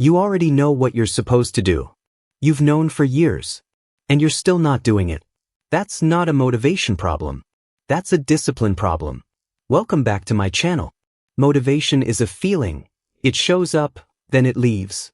You already know what you're supposed to do. You've known for years. And you're still not doing it. That's not a motivation problem. That's a discipline problem. Welcome back to my channel. Motivation is a feeling. It shows up, then it leaves.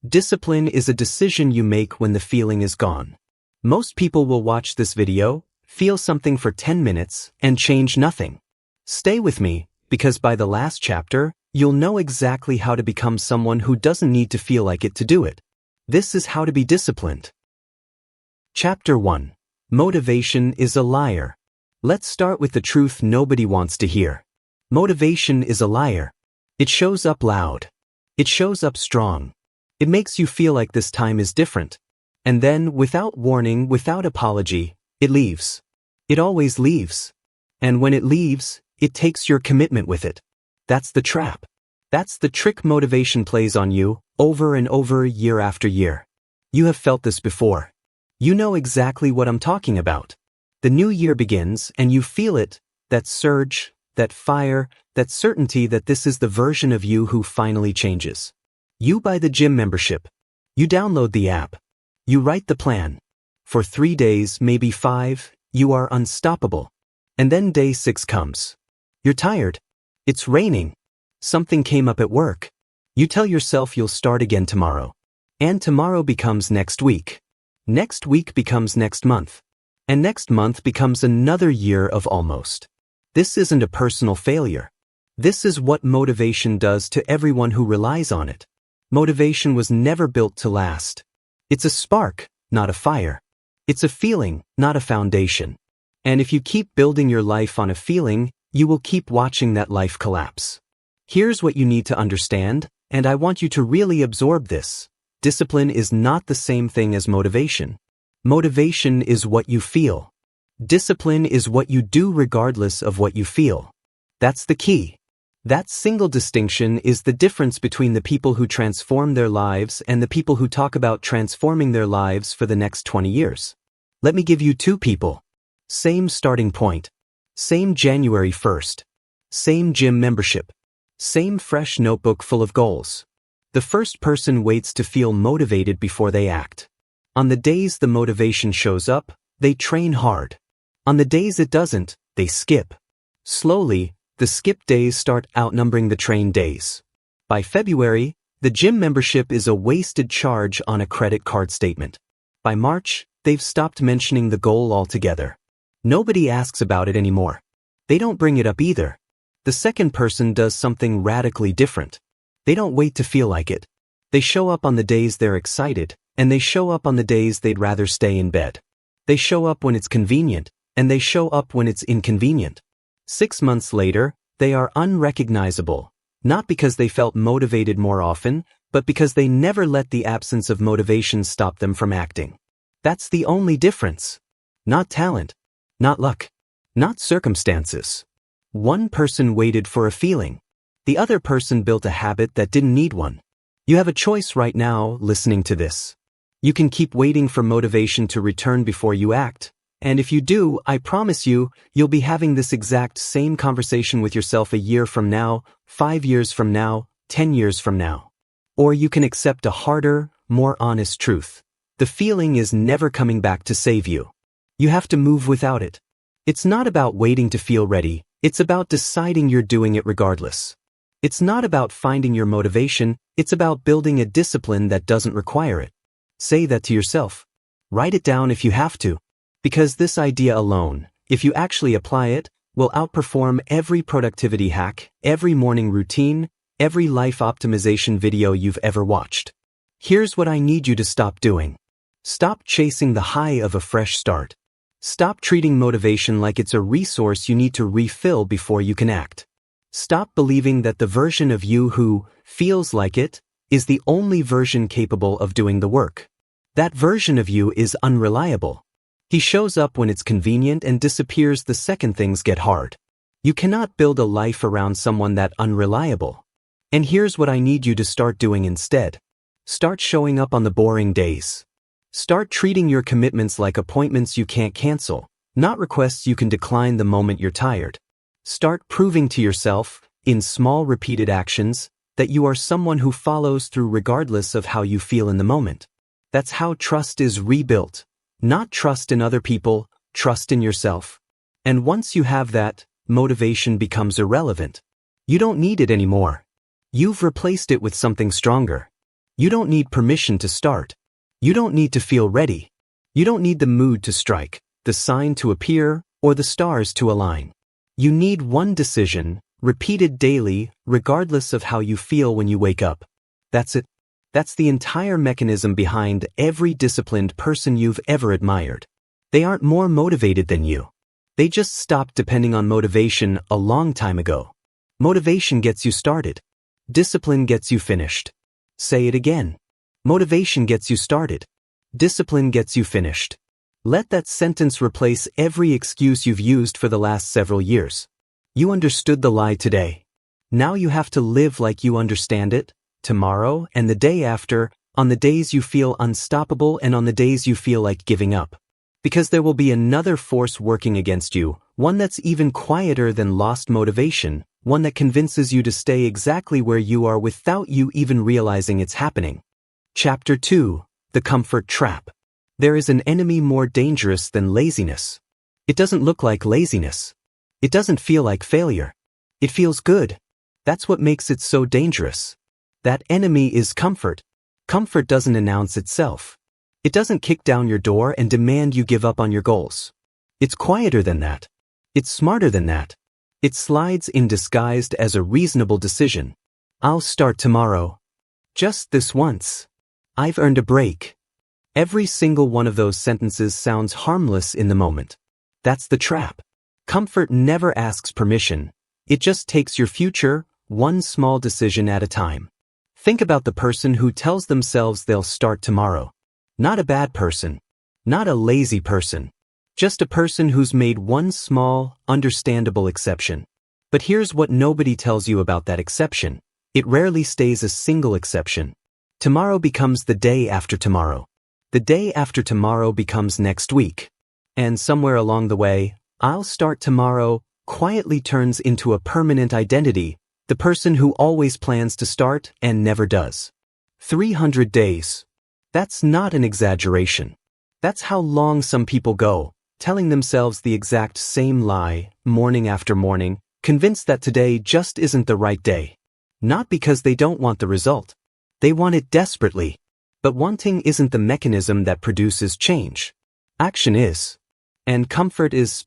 Discipline is a decision you make when the feeling is gone. Most people will watch this video, feel something for 10 minutes, and change nothing. Stay with me, because by the last chapter, you'll know exactly how to become someone who doesn't need to feel like it to do it. This is how to be disciplined. Chapter 1. Motivation is a liar. Let's start with the truth nobody wants to hear. Motivation is a liar. It shows up loud. It shows up strong. It makes you feel like this time is different. And then, without warning, without apology, it leaves. It always leaves. And when it leaves, it takes your commitment with it. That's the trap. That's the trick motivation plays on you, over and over, year after year. You have felt this before. You know exactly what I'm talking about. The new year begins and you feel it, that surge, that fire, that certainty that this is the version of you who finally changes. You buy the gym membership. You download the app. You write the plan. For 3 days, maybe 5, you are unstoppable. And then day 6 comes. You're tired. It's raining. Something came up at work. You tell yourself you'll start again tomorrow. And tomorrow becomes next week. Next week becomes next month. And next month becomes another year of almost. This isn't a personal failure. This is what motivation does to everyone who relies on it. Motivation was never built to last. It's a spark, not a fire. It's a feeling, not a foundation. And if you keep building your life on a feeling, you will keep watching that life collapse. Here's what you need to understand, and I want you to really absorb this. Discipline is not the same thing as motivation. Motivation is what you feel. Discipline is what you do regardless of what you feel. That's the key. That single distinction is the difference between the people who transform their lives and the people who talk about transforming their lives for the next 20 years. Let me give you 2 people. Same starting point. Same January 1st. Same gym membership. Same fresh notebook full of goals. The first person waits to feel motivated before they act. On the days the motivation shows up, they train hard. On the days it doesn't, they skip. Slowly, the skip days start outnumbering the train days. By February, the gym membership is a wasted charge on a credit card statement. By March, they've stopped mentioning the goal altogether. Nobody asks about it anymore. They don't bring it up either. The second person does something radically different. They don't wait to feel like it. They show up on the days they're excited, and they show up on the days they'd rather stay in bed. They show up when it's convenient, and they show up when it's inconvenient. 6 months later, they are unrecognizable, not because they felt motivated more often, but because they never let the absence of motivation stop them from acting. That's the only difference. Not talent. Not luck. Not circumstances. One person waited for a feeling. The other person built a habit that didn't need one. You have a choice right now listening to this. You can keep waiting for motivation to return before you act. And if you do, I promise you, you'll be having this exact same conversation with yourself a year from now, 5 years from now, 10 years from now. Or you can accept a harder, more honest truth. The feeling is never coming back to save you. You have to move without it. It's not about waiting to feel ready. It's about deciding you're doing it regardless. It's not about finding your motivation. It's about building a discipline that doesn't require it. Say that to yourself. Write it down if you have to. Because this idea alone, if you actually apply it, will outperform every productivity hack, every morning routine, every life optimization video you've ever watched. Here's what I need you to stop doing. Stop chasing the high of a fresh start. Stop treating motivation like it's a resource you need to refill before you can act. Stop believing that the version of you who feels like it is the only version capable of doing the work. That version of you is unreliable. He shows up when it's convenient and disappears the second things get hard. You cannot build a life around someone that unreliable. And here's what I need you to start doing instead. Start showing up on the boring days. Start treating your commitments like appointments you can't cancel, not requests you can decline the moment you're tired. Start proving to yourself, in small repeated actions, that you are someone who follows through regardless of how you feel in the moment. That's how trust is rebuilt. Not trust in other people, trust in yourself. And once you have that, motivation becomes irrelevant. You don't need it anymore. You've replaced it with something stronger. You don't need permission to start. You don't need to feel ready. You don't need the mood to strike, the sign to appear, or the stars to align. You need one decision, repeated daily, regardless of how you feel when you wake up. That's it. That's the entire mechanism behind every disciplined person you've ever admired. They aren't more motivated than you. They just stopped depending on motivation a long time ago. Motivation gets you started. Discipline gets you finished. Say it again. Motivation gets you started. Discipline gets you finished. Let that sentence replace every excuse you've used for the last several years. You understood the lie today. Now you have to live like you understand it, tomorrow and the day after, on the days you feel unstoppable and on the days you feel like giving up. Because there will be another force working against you, one that's even quieter than lost motivation, one that convinces you to stay exactly where you are without you even realizing it's happening. Chapter 2. The Comfort Trap. There is an enemy more dangerous than laziness. It doesn't look like laziness. It doesn't feel like failure. It feels good. That's what makes it so dangerous. That enemy is comfort. Comfort doesn't announce itself. It doesn't kick down your door and demand you give up on your goals. It's quieter than that. It's smarter than that. It slides in disguised as a reasonable decision. I'll start tomorrow. Just this once. I've earned a break. Every single one of those sentences sounds harmless in the moment. That's the trap. Comfort never asks permission. It just takes your future, one small decision at a time. Think about the person who tells themselves they'll start tomorrow. Not a bad person. Not a lazy person. Just a person who's made one small, understandable exception. But here's what nobody tells you about that exception. It rarely stays a single exception. Tomorrow becomes the day after tomorrow. The day after tomorrow becomes next week. And somewhere along the way, I'll start tomorrow quietly turns into a permanent identity, the person who always plans to start and never does. 300 days. That's not an exaggeration. That's how long some people go, telling themselves the exact same lie, morning after morning, convinced that today just isn't the right day. Not because they don't want the result. They want it desperately. But wanting isn't the mechanism that produces change. Action is. And comfort is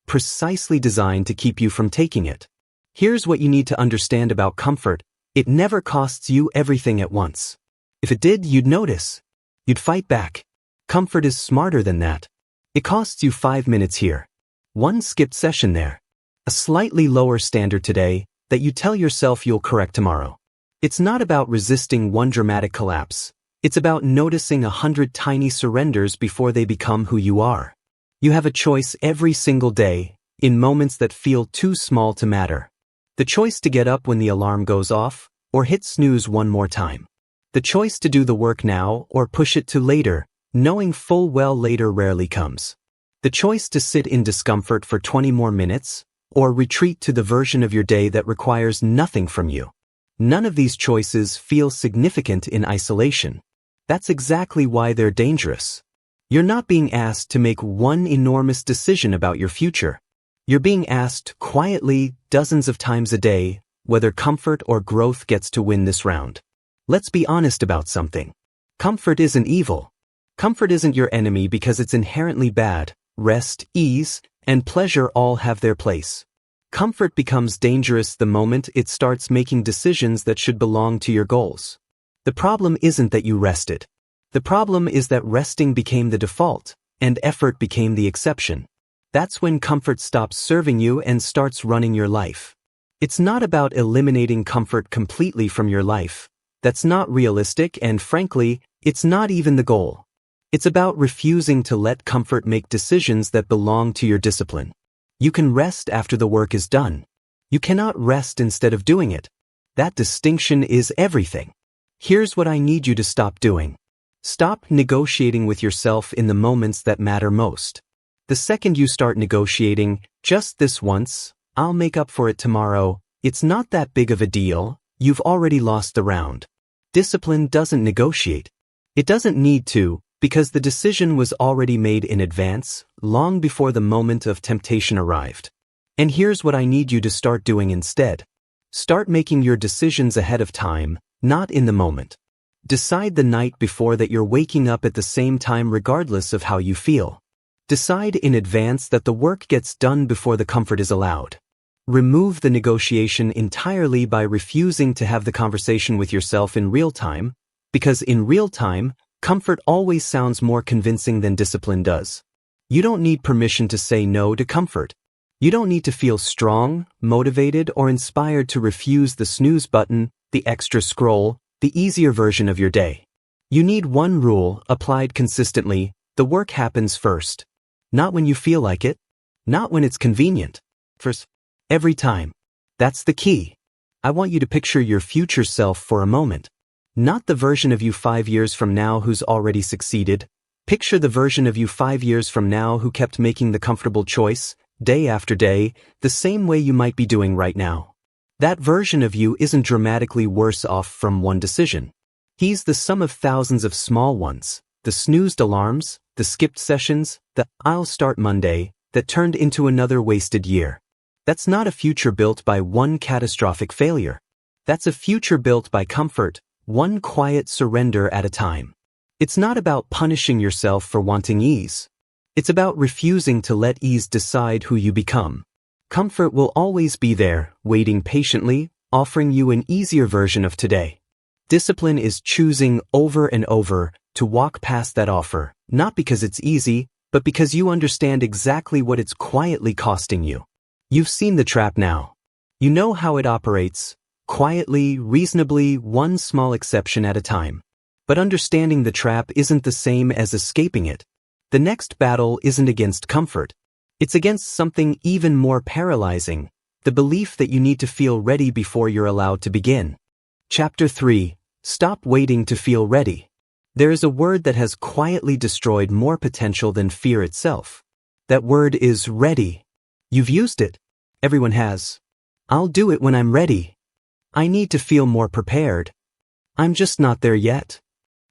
precisely designed to keep you from taking it. Here's what you need to understand about comfort. It never costs you everything at once. If it did, you'd notice. You'd fight back. Comfort is smarter than that. It costs you 5 minutes here. One skipped session there. A slightly lower standard today that you tell yourself you'll correct tomorrow. It's not about resisting one dramatic collapse. It's about noticing 100 tiny surrenders before they become who you are. You have a choice every single day, in moments that feel too small to matter. The choice to get up when the alarm goes off, or hit snooze one more time. The choice to do the work now or push it to later, knowing full well later rarely comes. The choice to sit in discomfort for 20 more minutes, or retreat to the version of your day that requires nothing from you. None of these choices feel significant in isolation. That's exactly why they're dangerous. You're not being asked to make one enormous decision about your future. You're being asked quietly, dozens of times a day, whether comfort or growth gets to win this round. Let's be honest about something. Comfort isn't evil. Comfort isn't your enemy because it's inherently bad. Rest, ease, and pleasure all have their place. Comfort becomes dangerous the moment it starts making decisions that should belong to your goals. The problem isn't that you rested. The problem is that resting became the default, and effort became the exception. That's when comfort stops serving you and starts running your life. It's not about eliminating comfort completely from your life. That's not realistic, and frankly, it's not even the goal. It's about refusing to let comfort make decisions that belong to your discipline. You can rest after the work is done. You cannot rest instead of doing it. That distinction is everything. Here's what I need you to stop doing. Stop negotiating with yourself in the moments that matter most. The second you start negotiating, just this once, I'll make up for it tomorrow, it's not that big of a deal, you've already lost the round. Discipline doesn't negotiate. It doesn't need to, because the decision was already made in advance, long before the moment of temptation arrived. And here's what I need you to start doing instead. Start making your decisions ahead of time, not in the moment. Decide the night before that you're waking up at the same time regardless of how you feel. Decide in advance that the work gets done before the comfort is allowed. Remove the negotiation entirely by refusing to have the conversation with yourself in real time, because in real time, comfort always sounds more convincing than discipline does. You don't need permission to say no to comfort. You don't need to feel strong, motivated, or inspired to refuse the snooze button, the extra scroll, the easier version of your day. You need one rule, applied consistently: the work happens first. Not when you feel like it. Not when it's convenient. First. Every time. That's the key. I want you to picture your future self for a moment. Not the version of you 5 years from now who's already succeeded. Picture the version of you 5 years from now who kept making the comfortable choice, day after day, the same way you might be doing right now. That version of you isn't dramatically worse off from one decision. He's the sum of thousands of small ones, the snoozed alarms, the skipped sessions, the "I'll start Monday" that turned into another wasted year. That's not a future built by one catastrophic failure. That's a future built by comfort, one quiet surrender at a time. It's not about punishing yourself for wanting ease. It's about refusing to let ease decide who you become. Comfort will always be there, waiting patiently, offering you an easier version of today. Discipline is choosing over and over to walk past that offer, not because it's easy, but because you understand exactly what it's quietly costing you. You've seen the trap now. You know how it operates, quietly, reasonably, one small exception at a time. But understanding the trap isn't the same as escaping it. The next battle isn't against comfort. It's against something even more paralyzing, the belief that you need to feel ready before you're allowed to begin. Chapter 3. Stop waiting to feel ready. There is a word that has quietly destroyed more potential than fear itself. That word is ready. You've used it. Everyone has. I'll do it when I'm ready. I need to feel more prepared. I'm just not there yet.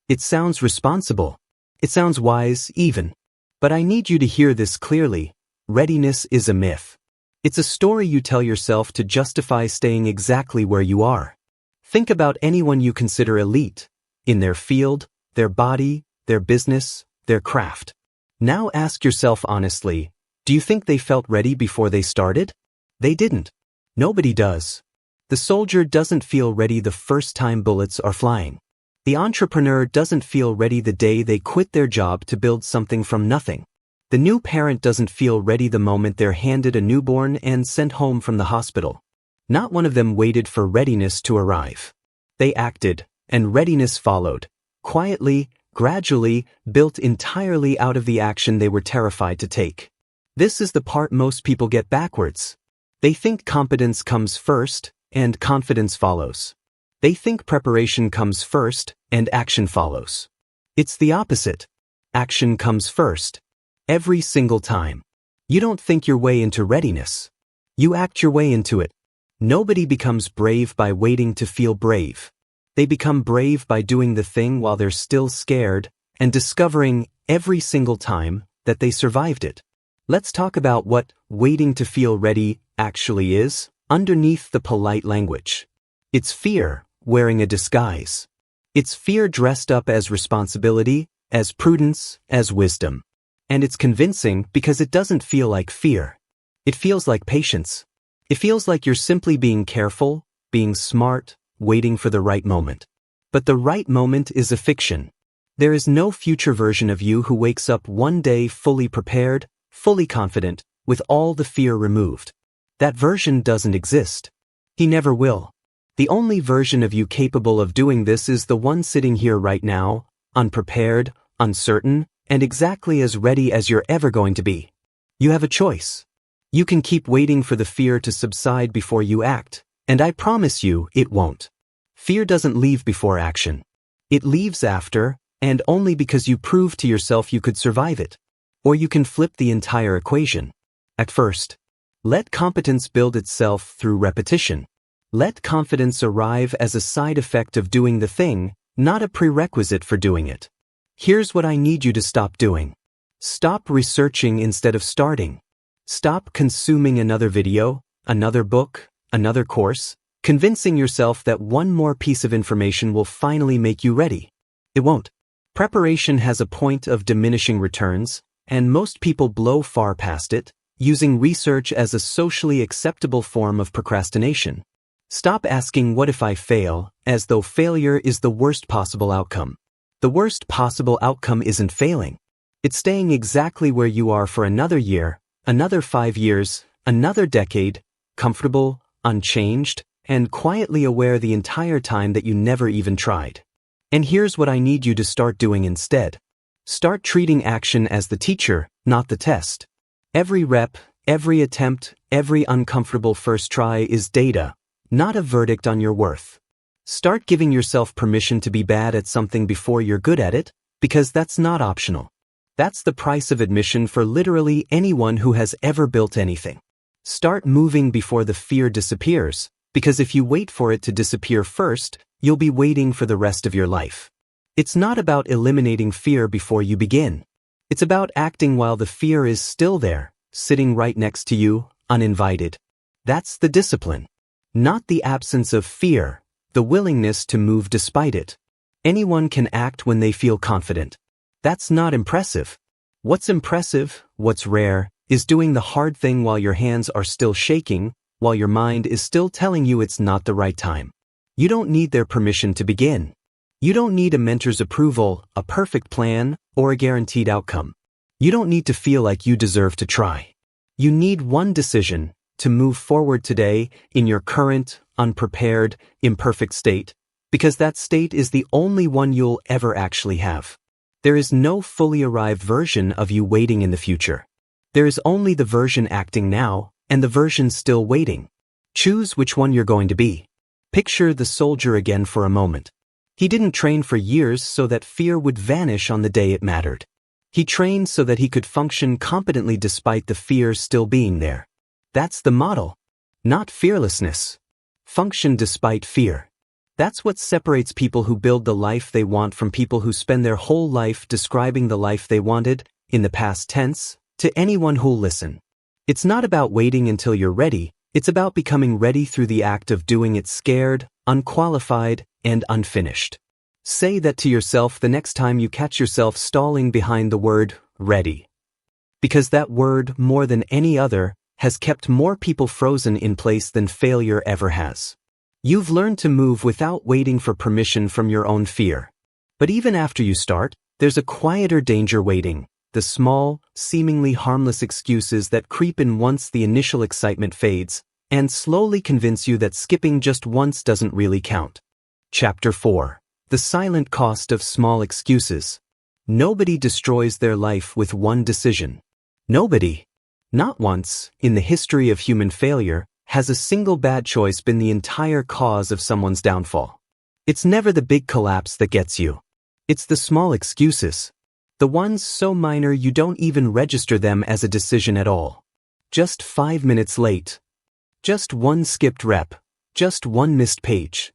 It sounds responsible. It sounds wise, even. But I need you to hear this clearly. Readiness is a myth. It's a story you tell yourself to justify staying exactly where you are. Think about anyone you consider elite, in their field, their body, their business, their craft. Now ask yourself honestly, do you think they felt ready before they started? They didn't. Nobody does. The soldier doesn't feel ready the first time bullets are flying. The entrepreneur doesn't feel ready the day they quit their job to build something from nothing. The new parent doesn't feel ready the moment they're handed a newborn and sent home from the hospital. Not one of them waited for readiness to arrive. They acted, and readiness followed. Quietly, gradually, built entirely out of the action they were terrified to take. This is the part most people get backwards. They think competence comes first, and confidence follows. They think preparation comes first, and action follows. It's the opposite. Action comes first. Every single time. You don't think your way into readiness. You act your way into it. Nobody becomes brave by waiting to feel brave. They become brave by doing the thing while they're still scared, and discovering, every single time, that they survived it. Let's talk about what waiting to feel ready actually is, underneath the polite language. It's fear, wearing a disguise. It's fear dressed up as responsibility, as prudence, as wisdom. And it's convincing because it doesn't feel like fear. It feels like patience. It feels like you're simply being careful, being smart, waiting for the right moment. But the right moment is a fiction. There is no future version of you who wakes up one day fully prepared, fully confident, with all the fear removed. That version doesn't exist. He never will. The only version of you capable of doing this is the one sitting here right now, unprepared, uncertain, and exactly as ready as you're ever going to be. You have a choice. You can keep waiting for the fear to subside before you act, and I promise you it won't. Fear doesn't leave before action. It leaves after, and only because you prove to yourself you could survive it. Or you can flip the entire equation. At first, let competence build itself through repetition. Let confidence arrive as a side effect of doing the thing, not a prerequisite for doing it. Here's what I need you to stop doing. Stop researching instead of starting. Stop consuming another video, another book, another course, convincing yourself that one more piece of information will finally make you ready. It won't. Preparation has a point of diminishing returns, and most people blow far past it, using research as a socially acceptable form of procrastination. Stop asking what if I fail, as though failure is the worst possible outcome. The worst possible outcome isn't failing. It's staying exactly where you are for another year, another 5 years, another decade, comfortable, unchanged, and quietly aware the entire time that you never even tried. And here's what I need you to start doing instead. Start treating action as the teacher, not the test. Every rep, every attempt, every uncomfortable first try is data, not a verdict on your worth. Start giving yourself permission to be bad at something before you're good at it, because that's not optional. That's the price of admission for literally anyone who has ever built anything. Start moving before the fear disappears, because if you wait for it to disappear first, you'll be waiting for the rest of your life. It's not about eliminating fear before you begin. It's about acting while the fear is still there, sitting right next to you, uninvited. That's the discipline. Not the absence of fear, the willingness to move despite it. Anyone can act when they feel confident. That's not impressive. What's impressive, what's rare, is doing the hard thing while your hands are still shaking, while your mind is still telling you it's not the right time. You don't need their permission to begin. You don't need a mentor's approval, a perfect plan, or a guaranteed outcome. You don't need to feel like you deserve to try. You need one decision, to move forward today in your current, unprepared, imperfect state, because that state is the only one you'll ever actually have. There is no fully arrived version of you waiting in the future. There is only the version acting now, and the version still waiting. Choose which one you're going to be. Picture the soldier again for a moment. He didn't train for years so that fear would vanish on the day it mattered. He trained so that he could function competently despite the fear still being there. That's the model. Not fearlessness. Function despite fear. That's what separates people who build the life they want from people who spend their whole life describing the life they wanted, in the past tense, to anyone who'll listen. It's not about waiting until you're ready, it's about becoming ready through the act of doing it scared, unqualified, and unfinished. Say that to yourself the next time you catch yourself stalling behind the word, ready. Because that word, more than any other, has kept more people frozen in place than failure ever has. You've learned to move without waiting for permission from your own fear. But even after you start, there's a quieter danger waiting, the small, seemingly harmless excuses that creep in once the initial excitement fades, and slowly convince you that skipping just once doesn't really count. Chapter 4. The Silent Cost of Small Excuses. Nobody destroys their life with one decision. Nobody. Not once, in the history of human failure, has a single bad choice been the entire cause of someone's downfall. It's never the big collapse that gets you. It's the small excuses. The ones so minor you don't even register them as a decision at all. Just 5 minutes late. Just one skipped rep. Just one missed page.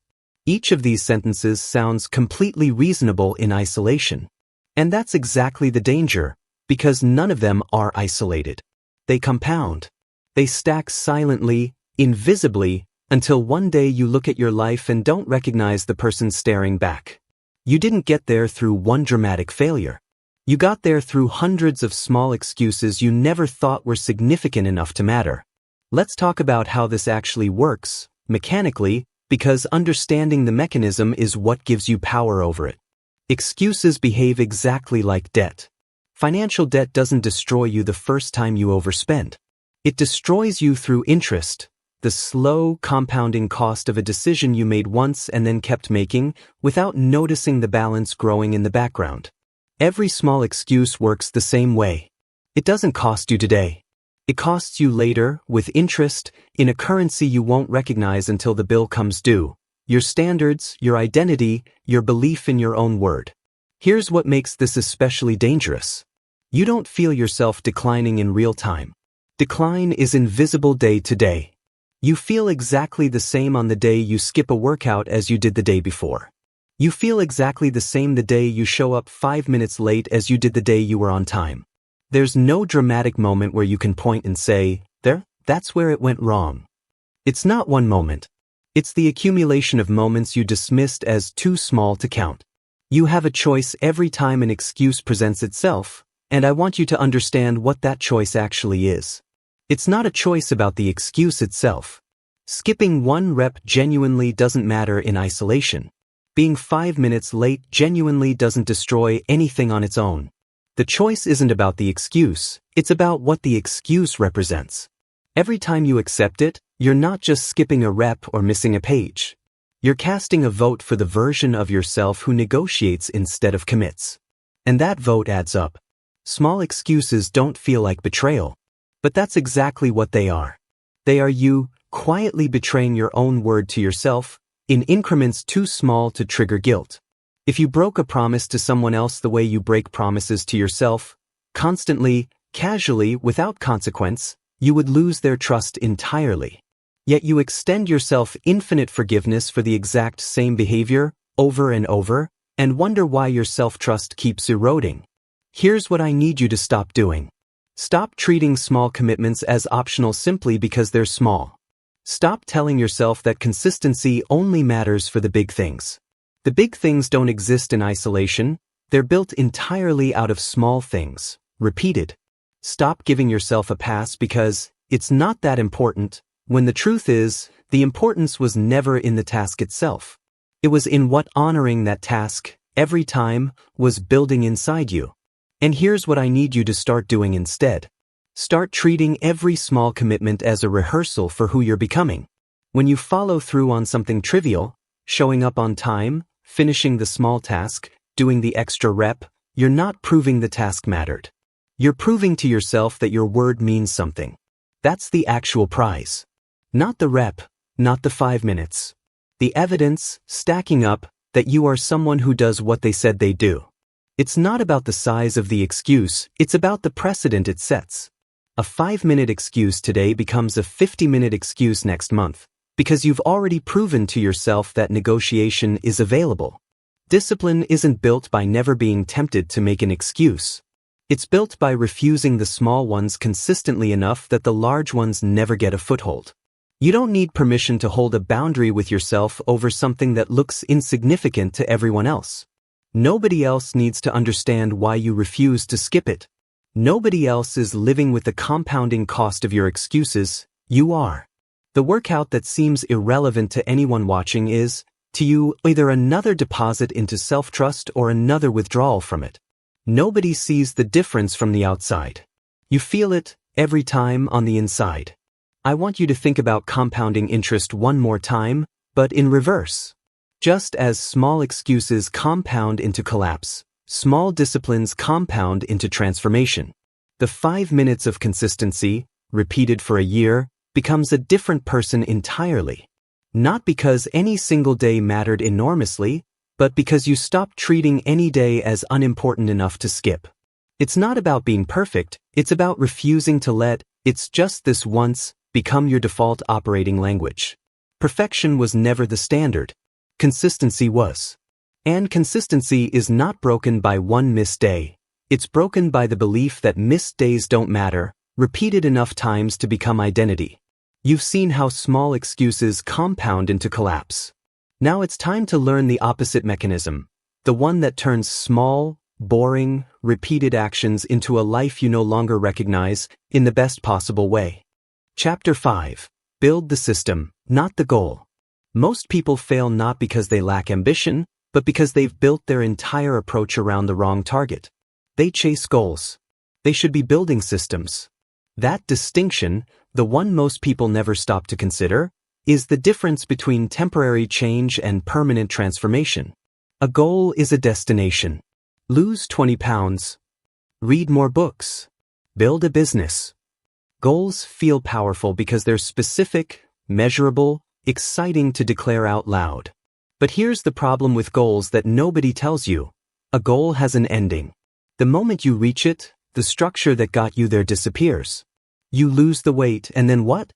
Each of these sentences sounds completely reasonable in isolation. And that's exactly the danger, because none of them are isolated. They compound. They stack silently, invisibly, until one day you look at your life and don't recognize the person staring back. You didn't get there through one dramatic failure. You got there through hundreds of small excuses you never thought were significant enough to matter. Let's talk about how this actually works, mechanically, because understanding the mechanism is what gives you power over it. Excuses behave exactly like debt. Financial debt doesn't destroy you the first time you overspend. It destroys you through interest, the slow, compounding cost of a decision you made once and then kept making without noticing the balance growing in the background. Every small excuse works the same way. It doesn't cost you today. It costs you later, with interest, in a currency you won't recognize until the bill comes due. Your standards, your identity, your belief in your own word. Here's what makes this especially dangerous. You don't feel yourself declining in real time. Decline is invisible day to day. You feel exactly the same on the day you skip a workout as you did the day before. You feel exactly the same the day you show up 5 minutes late as you did the day you were on time. There's no dramatic moment where you can point and say, that's where it went wrong. It's not one moment. It's the accumulation of moments you dismissed as too small to count. You have a choice every time an excuse presents itself, and I want you to understand what that choice actually is. It's not a choice about the excuse itself. Skipping one rep genuinely doesn't matter in isolation. Being 5 minutes late genuinely doesn't destroy anything on its own. The choice isn't about the excuse, it's about what the excuse represents. Every time you accept it, you're not just skipping a rep or missing a page. You're casting a vote for the version of yourself who negotiates instead of commits. And that vote adds up. Small excuses don't feel like betrayal, but that's exactly what they are. They are you quietly betraying your own word to yourself in increments too small to trigger guilt. If you broke a promise to someone else the way you break promises to yourself, constantly, casually, without consequence, you would lose their trust entirely. Yet you extend yourself infinite forgiveness for the exact same behavior, over and over, and wonder why your self-trust keeps eroding. Here's what I need you to stop doing. Stop treating small commitments as optional simply because they're small. Stop telling yourself that consistency only matters for the big things. The big things don't exist in isolation, they're built entirely out of small things, repeated. Stop giving yourself a pass because it's not that important, when the truth is, the importance was never in the task itself. It was in what honoring that task, every time, was building inside you. And here's what I need you to start doing instead. Start treating every small commitment as a rehearsal for who you're becoming. When you follow through on something trivial, showing up on time, finishing the small task, doing the extra rep, you're not proving the task mattered. You're proving to yourself that your word means something. That's the actual prize. Not the rep, not the 5 minutes. The evidence, stacking up, that you are someone who does what they said they do. It's not about the size of the excuse, it's about the precedent it sets. A 5-minute excuse today becomes a 50-minute excuse next month, because you've already proven to yourself that negotiation is available. Discipline isn't built by never being tempted to make an excuse. It's built by refusing the small ones consistently enough that the large ones never get a foothold. You don't need permission to hold a boundary with yourself over something that looks insignificant to everyone else. Nobody else needs to understand why you refuse to skip it. Nobody else is living with the compounding cost of your excuses, you are. The workout that seems irrelevant to anyone watching is, to you, either another deposit into self-trust or another withdrawal from it. Nobody sees the difference from the outside. You feel it every time on the inside. I want you to think about compounding interest one more time, but in reverse. Just as small excuses compound into collapse, small disciplines compound into transformation. The 5 minutes of consistency, repeated for a year, becomes a different person entirely. Not because any single day mattered enormously, but because you stopped treating any day as unimportant enough to skip. It's not about being perfect, it's about refusing to let "it's just this once" become your default operating language. Perfection was never the standard. Consistency was. And consistency is not broken by one missed day. It's broken by the belief that missed days don't matter, repeated enough times to become identity. You've seen how small excuses compound into collapse. Now it's time to learn the opposite mechanism, the one that turns small, boring, repeated actions into a life you no longer recognize in the best possible way. Chapter 5. Build the system, not the goal. Most people fail not because they lack ambition, but because they've built their entire approach around the wrong target. They chase goals. They should be building systems. That distinction, the one most people never stop to consider, is the difference between temporary change and permanent transformation. A goal is a destination. Lose 20 pounds. Read more books. Build a business. Goals feel powerful because they're specific, measurable, exciting to declare out loud. But here's the problem with goals that nobody tells you. A goal has an ending. The moment you reach it, the structure that got you there disappears. You lose the weight, and then what?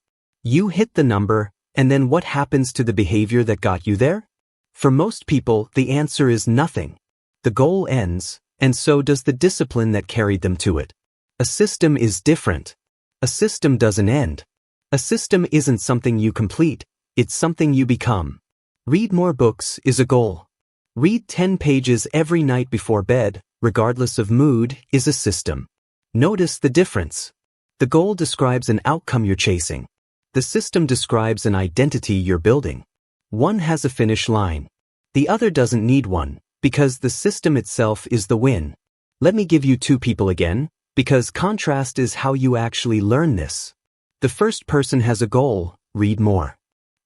You hit the number, and then what happens to the behavior that got you there? For most people, the answer is nothing. The goal ends, and so does the discipline that carried them to it. A system is different. A system doesn't end. A system isn't something you complete, it's something you become. Read more books is a goal. Read 10 pages every night before bed, regardless of mood, is a system. Notice the difference. The goal describes an outcome you're chasing. The system describes an identity you're building. One has a finish line. The other doesn't need one, because the system itself is the win. Let me give you two people again, because contrast is how you actually learn this. The first person has a goal, read more.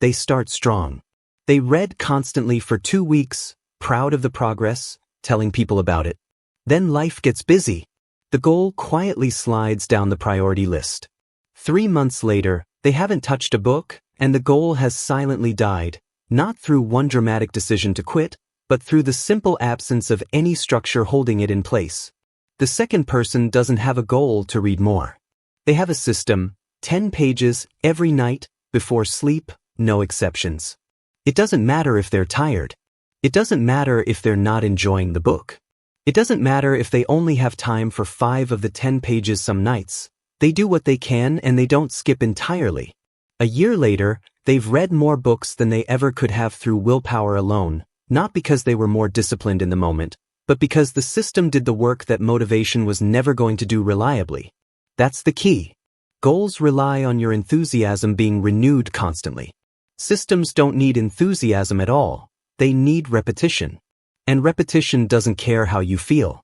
They start strong. They read constantly for 2 weeks, proud of the progress, telling people about it. Then life gets busy. The goal quietly slides down the priority list. 3 months later, they haven't touched a book, and the goal has silently died, not through one dramatic decision to quit, but through the simple absence of any structure holding it in place. The second person doesn't have a goal to read more. They have a system, 10 pages every night, before sleep, no exceptions. It doesn't matter if they're tired. It doesn't matter if they're not enjoying the book. It doesn't matter if they only have time for 5 of the 10 pages some nights. They do what they can and they don't skip entirely. A year later, they've read more books than they ever could have through willpower alone, not because they were more disciplined in the moment, but because the system did the work that motivation was never going to do reliably. That's the key. Goals rely on your enthusiasm being renewed constantly. Systems don't need enthusiasm at all. They need repetition. And repetition doesn't care how you feel.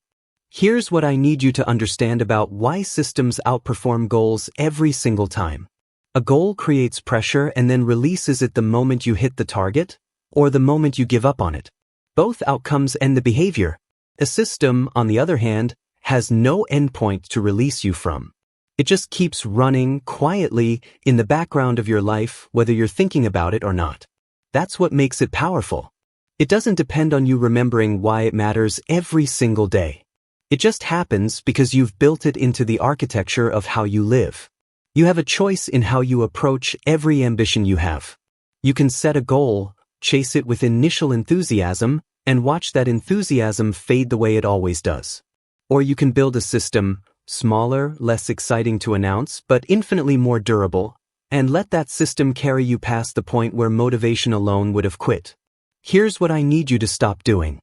Here's what I need you to understand about why systems outperform goals every single time. A goal creates pressure and then releases it the moment you hit the target, or the moment you give up on it. Both outcomes end the behavior. A system, on the other hand, has no endpoint to release you from. It just keeps running quietly in the background of your life, whether you're thinking about it or not. That's what makes it powerful. It doesn't depend on you remembering why it matters every single day. It just happens because you've built it into the architecture of how you live. You have a choice in how you approach every ambition you have. You can set a goal, chase it with initial enthusiasm, and watch that enthusiasm fade the way it always does. Or you can build a system, smaller, less exciting to announce, but infinitely more durable, and let that system carry you past the point where motivation alone would have quit. Here's what I need you to stop doing.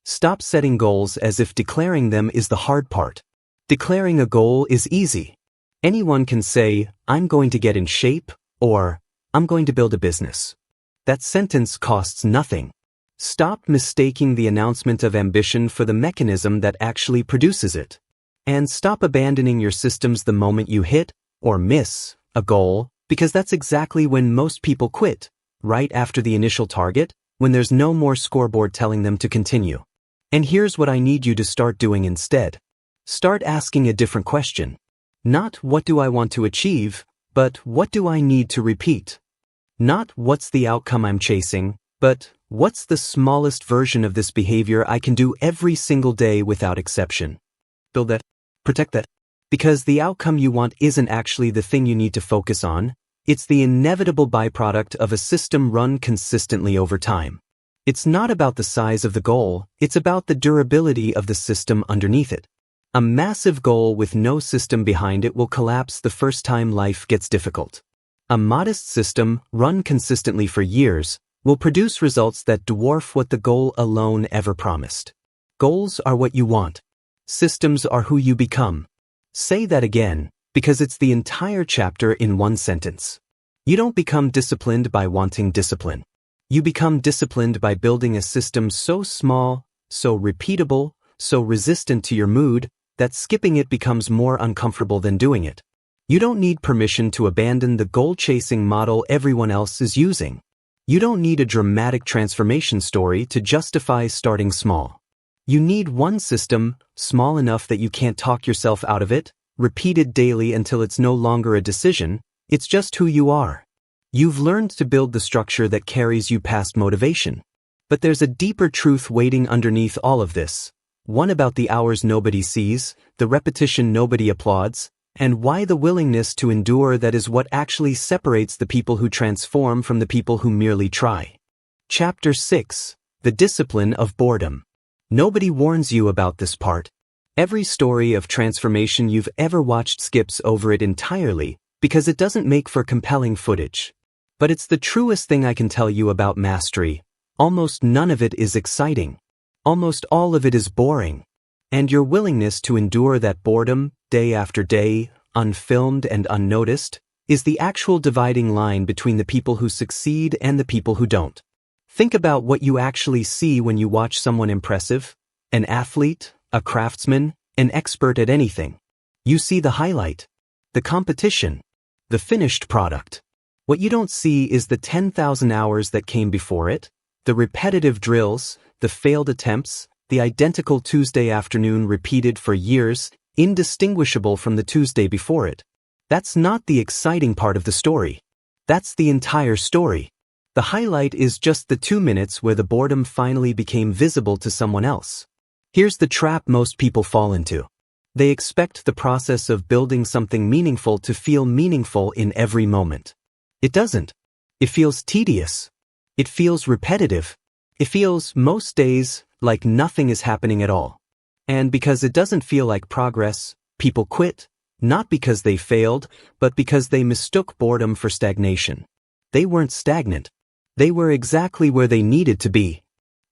Stop setting goals as if declaring them is the hard part. Declaring a goal is easy. Anyone can say, I'm going to get in shape, or I'm going to build a business. That sentence costs nothing. Stop mistaking the announcement of ambition for the mechanism that actually produces it. And stop abandoning your systems the moment you hit, or miss, a goal, because that's exactly when most people quit, right after the initial target, when there's no more scoreboard telling them to continue. And here's what I need you to start doing instead. Start asking a different question. Not what do I want to achieve, but what do I need to repeat? Not what's the outcome I'm chasing, but what's the smallest version of this behavior I can do every single day without exception? Build that. Protect that. Because the outcome you want isn't actually the thing you need to focus on. It's the inevitable byproduct of a system run consistently over time. It's not about the size of the goal, it's about the durability of the system underneath it. A massive goal with no system behind it will collapse the first time life gets difficult. A modest system, run consistently for years, will produce results that dwarf what the goal alone ever promised. Goals are what you want. Systems are who you become. Say that again, because it's the entire chapter in one sentence. You don't become disciplined by wanting discipline. You become disciplined by building a system so small, so repeatable, so resistant to your mood, that skipping it becomes more uncomfortable than doing it. You don't need permission to abandon the goal-chasing model everyone else is using. You don't need a dramatic transformation story to justify starting small. You need one system, small enough that you can't talk yourself out of it, repeated daily until it's no longer a decision, it's just who you are. You've learned to build the structure that carries you past motivation. But there's a deeper truth waiting underneath all of this. One about the hours nobody sees, the repetition nobody applauds, and why the willingness to endure that is what actually separates the people who transform from the people who merely try. Chapter 6. The Discipline of Boredom. Nobody warns you about this part. Every story of transformation you've ever watched skips over it entirely because it doesn't make for compelling footage. But it's the truest thing I can tell you about mastery. Almost none of it is exciting. Almost all of it is boring. And your willingness to endure that boredom, day after day, unfilmed and unnoticed, is the actual dividing line between the people who succeed and the people who don't. Think about what you actually see when you watch someone impressive, an athlete, a craftsman, an expert at anything. You see the highlight, the competition, the finished product. What you don't see is the 10,000 hours that came before it, the repetitive drills, the failed attempts, the identical Tuesday afternoon repeated for years, indistinguishable from the Tuesday before it. That's not the exciting part of the story. That's the entire story. The highlight is just the 2 minutes where the boredom finally became visible to someone else. Here's the trap most people fall into. They expect the process of building something meaningful to feel meaningful in every moment. It doesn't. It feels tedious. It feels repetitive. It feels, most days, like nothing is happening at all. And because it doesn't feel like progress, people quit, not because they failed, but because they mistook boredom for stagnation. They weren't stagnant. They were exactly where they needed to be.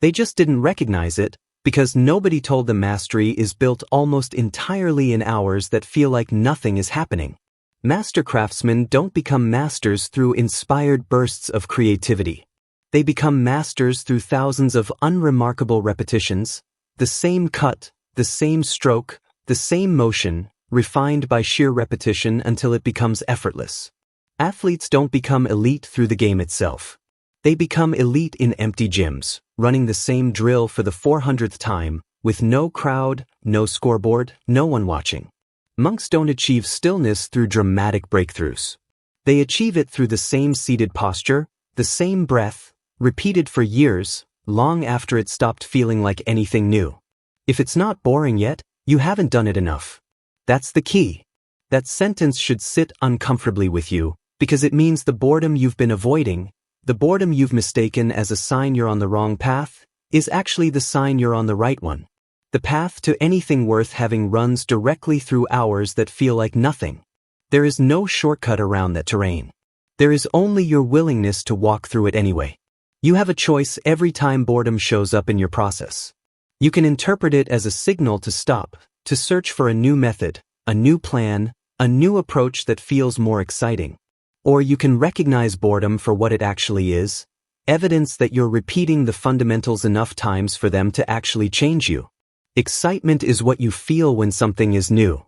They just didn't recognize it, because nobody told them mastery is built almost entirely in hours that feel like nothing is happening. Master craftsmen don't become masters through inspired bursts of creativity. They become masters through thousands of unremarkable repetitions, the same cut, the same stroke, the same motion, refined by sheer repetition until it becomes effortless. Athletes don't become elite through the game itself. They become elite in empty gyms, running the same drill for the 400th time, with no crowd, no scoreboard, no one watching. Monks don't achieve stillness through dramatic breakthroughs. They achieve it through the same seated posture, the same breath, repeated for years, long after it stopped feeling like anything new. If it's not boring yet, you haven't done it enough. That's the key. That sentence should sit uncomfortably with you, because it means the boredom you've been avoiding, the boredom you've mistaken as a sign you're on the wrong path, is actually the sign you're on the right one. The path to anything worth having runs directly through hours that feel like nothing. There is no shortcut around that terrain. There is only your willingness to walk through it anyway. You have a choice every time boredom shows up in your process. You can interpret it as a signal to stop, to search for a new method, a new plan, a new approach that feels more exciting. Or you can recognize boredom for what it actually is, evidence that you're repeating the fundamentals enough times for them to actually change you. Excitement is what you feel when something is new.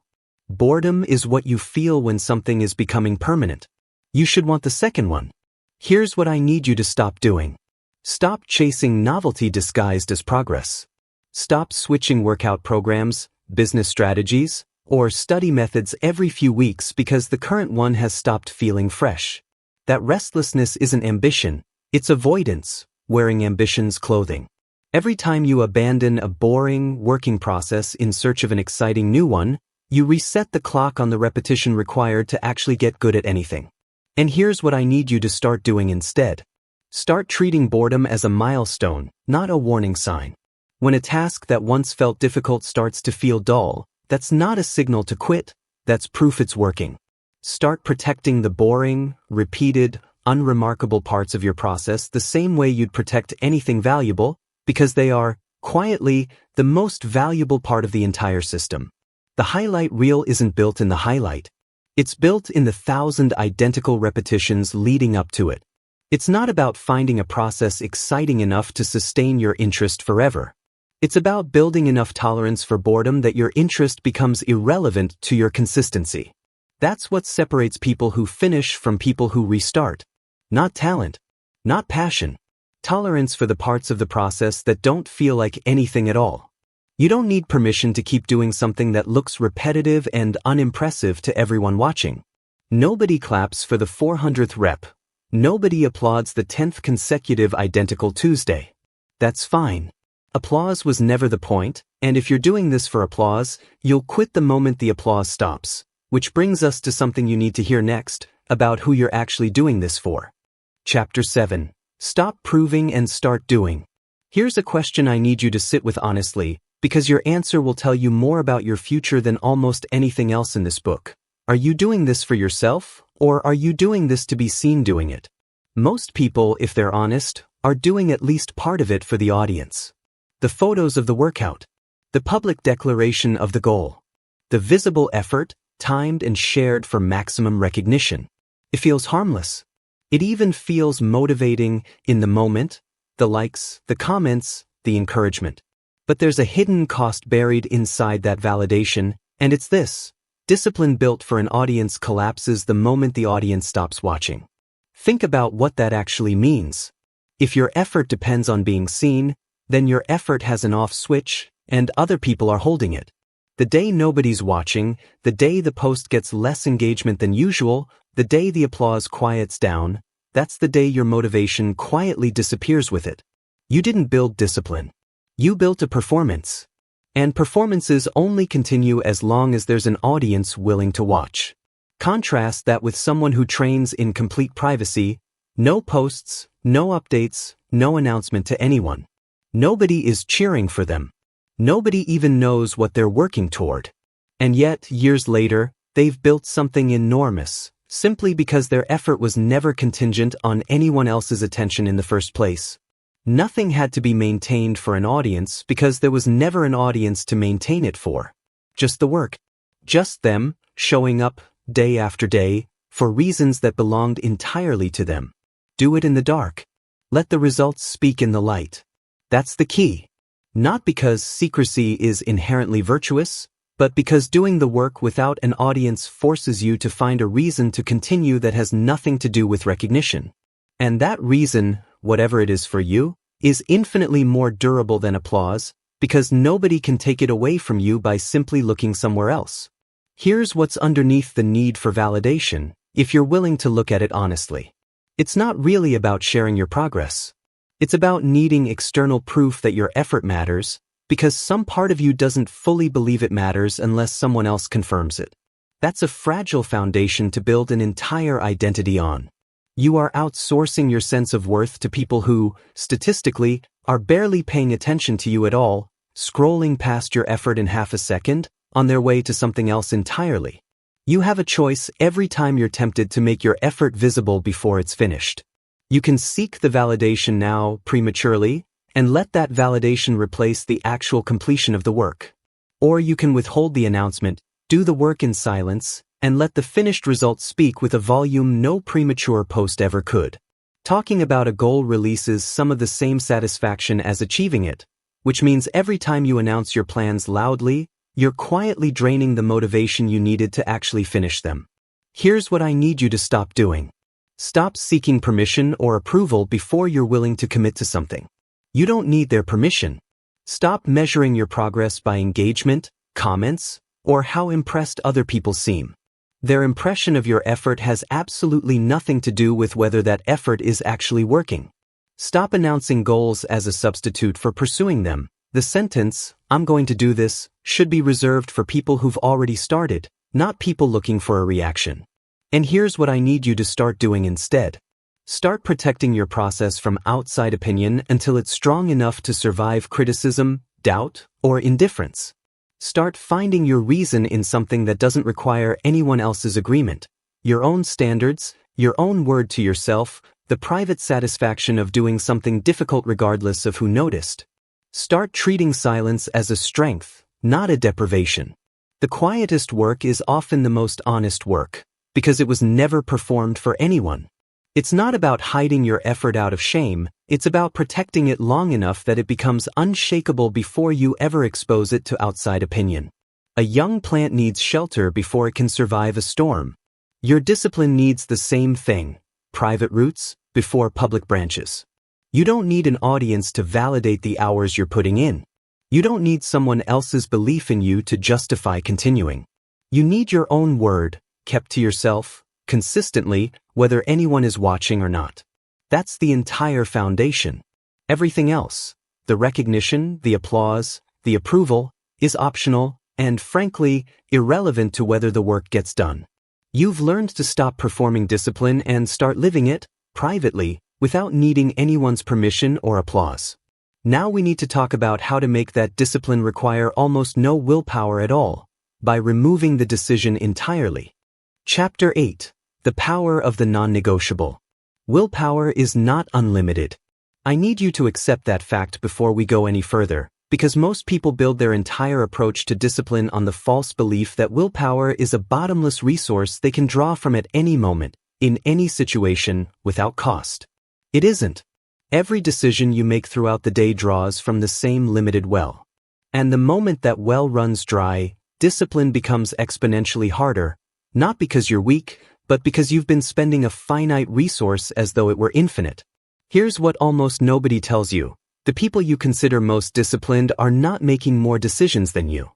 Boredom is what you feel when something is becoming permanent. You should want the second one. Here's what I need you to stop doing. Stop chasing novelty disguised as progress. Stop switching workout programs, business strategies, or study methods every few weeks because the current one has stopped feeling fresh. That restlessness isn't ambition, it's avoidance, wearing ambition's clothing. Every time you abandon a boring, working process in search of an exciting new one, you reset the clock on the repetition required to actually get good at anything. And here's what I need you to start doing instead. Start treating boredom as a milestone, not a warning sign. When a task that once felt difficult starts to feel dull, that's not a signal to quit, that's proof it's working. Start protecting the boring, repeated, unremarkable parts of your process the same way you'd protect anything valuable, because they are, quietly, the most valuable part of the entire system. The highlight reel isn't built in the highlight. It's built in the 1,000 identical repetitions leading up to it. It's not about finding a process exciting enough to sustain your interest forever. It's about building enough tolerance for boredom that your interest becomes irrelevant to your consistency. That's what separates people who finish from people who restart. Not talent. Not passion. Tolerance for the parts of the process that don't feel like anything at all. You don't need permission to keep doing something that looks repetitive and unimpressive to everyone watching. Nobody claps for the 400th rep. Nobody applauds the 10th consecutive identical Tuesday. That's fine. Applause was never the point, and if you're doing this for applause, you'll quit the moment the applause stops. Which brings us to something you need to hear next, about who you're actually doing this for. Chapter 7. Stop proving and start doing. Here's a question I need you to sit with honestly, because your answer will tell you more about your future than almost anything else in this book. Are you doing this for yourself, or are you doing this to be seen doing it? Most people, if they're honest, are doing at least part of it for the audience. The photos of the workout. The public declaration of the goal. The visible effort, timed and shared for maximum recognition. It feels harmless. It even feels motivating in the moment, the likes, the comments, the encouragement. But there's a hidden cost buried inside that validation, and it's this. Discipline built for an audience collapses the moment the audience stops watching. Think about what that actually means. If your effort depends on being seen, then your effort has an off switch, and other people are holding it. The day nobody's watching, the day the post gets less engagement than usual, the day the applause quiets down, that's the day your motivation quietly disappears with it. You didn't build discipline. You built a performance. And performances only continue as long as there's an audience willing to watch. Contrast that with someone who trains in complete privacy, no posts, no updates, no announcement to anyone. Nobody is cheering for them. Nobody even knows what they're working toward. And yet, years later, they've built something enormous, simply because their effort was never contingent on anyone else's attention in the first place. Nothing had to be maintained for an audience because there was never an audience to maintain it for. Just the work. Just them, showing up, day after day, for reasons that belonged entirely to them. Do it in the dark. Let the results speak in the light. That's the key. Not because secrecy is inherently virtuous, but because doing the work without an audience forces you to find a reason to continue that has nothing to do with recognition. And that reason, whatever it is for you, is infinitely more durable than applause, because nobody can take it away from you by simply looking somewhere else. Here's what's underneath the need for validation, if you're willing to look at it honestly. It's not really about sharing your progress. It's about needing external proof that your effort matters, because some part of you doesn't fully believe it matters unless someone else confirms it. That's a fragile foundation to build an entire identity on. You are outsourcing your sense of worth to people who, statistically, are barely paying attention to you at all, scrolling past your effort in half a second, on their way to something else entirely. You have a choice every time you're tempted to make your effort visible before it's finished. You can seek the validation now, prematurely, and let that validation replace the actual completion of the work. Or you can withhold the announcement, do the work in silence, and let the finished result speak with a volume no premature post ever could. Talking about a goal releases some of the same satisfaction as achieving it, which means every time you announce your plans loudly, you're quietly draining the motivation you needed to actually finish them. Here's what I need you to stop doing. Stop seeking permission or approval before you're willing to commit to something. You don't need their permission. Stop measuring your progress by engagement, comments, or how impressed other people seem. Their impression of your effort has absolutely nothing to do with whether that effort is actually working. Stop announcing goals as a substitute for pursuing them. The sentence, "I'm going to do this," should be reserved for people who've already started, not people looking for a reaction. And here's what I need you to start doing instead. Start protecting your process from outside opinion until it's strong enough to survive criticism, doubt, or indifference. Start finding your reason in something that doesn't require anyone else's agreement. Your own standards, your own word to yourself, the private satisfaction of doing something difficult regardless of who noticed. Start treating silence as a strength, not a deprivation. The quietest work is often the most honest work, because it was never performed for anyone. It's not about hiding your effort out of shame, it's about protecting it long enough that it becomes unshakable before you ever expose it to outside opinion. A young plant needs shelter before it can survive a storm. Your discipline needs the same thing, private roots before public branches. You don't need an audience to validate the hours you're putting in. You don't need someone else's belief in you to justify continuing. You need your own word, kept to yourself, consistently, whether anyone is watching or not. That's the entire foundation. Everything else, the recognition, the applause, the approval, is optional, and frankly, irrelevant to whether the work gets done. You've learned to stop performing discipline and start living it, privately, without needing anyone's permission or applause. Now we need to talk about how to make that discipline require almost no willpower at all, by removing the decision entirely. Chapter 8. The Power of the Non-Negotiable. Willpower is not unlimited. I need you to accept that fact before we go any further, because most people build their entire approach to discipline on the false belief that willpower is a bottomless resource they can draw from at any moment, in any situation, without cost. It isn't. Every decision you make throughout the day draws from the same limited well. And the moment that well runs dry, discipline becomes exponentially harder, not because you're weak, but because you've been spending a finite resource as though it were infinite. Here's what almost nobody tells you. The people you consider most disciplined are not making more decisions than you.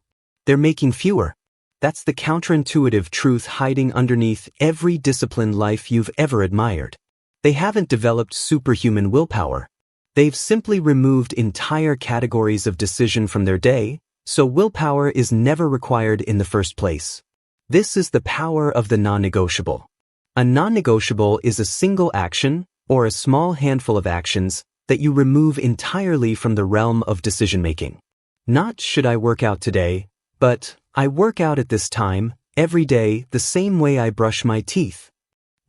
They're making fewer. That's the counterintuitive truth hiding underneath every disciplined life you've ever admired. They haven't developed superhuman willpower. They've simply removed entire categories of decision from their day, so willpower is never required in the first place. This is the power of the non-negotiable. A non-negotiable is a single action, or a small handful of actions, that you remove entirely from the realm of decision-making. Not should I work out today, but I work out at this time, every day, the same way I brush my teeth.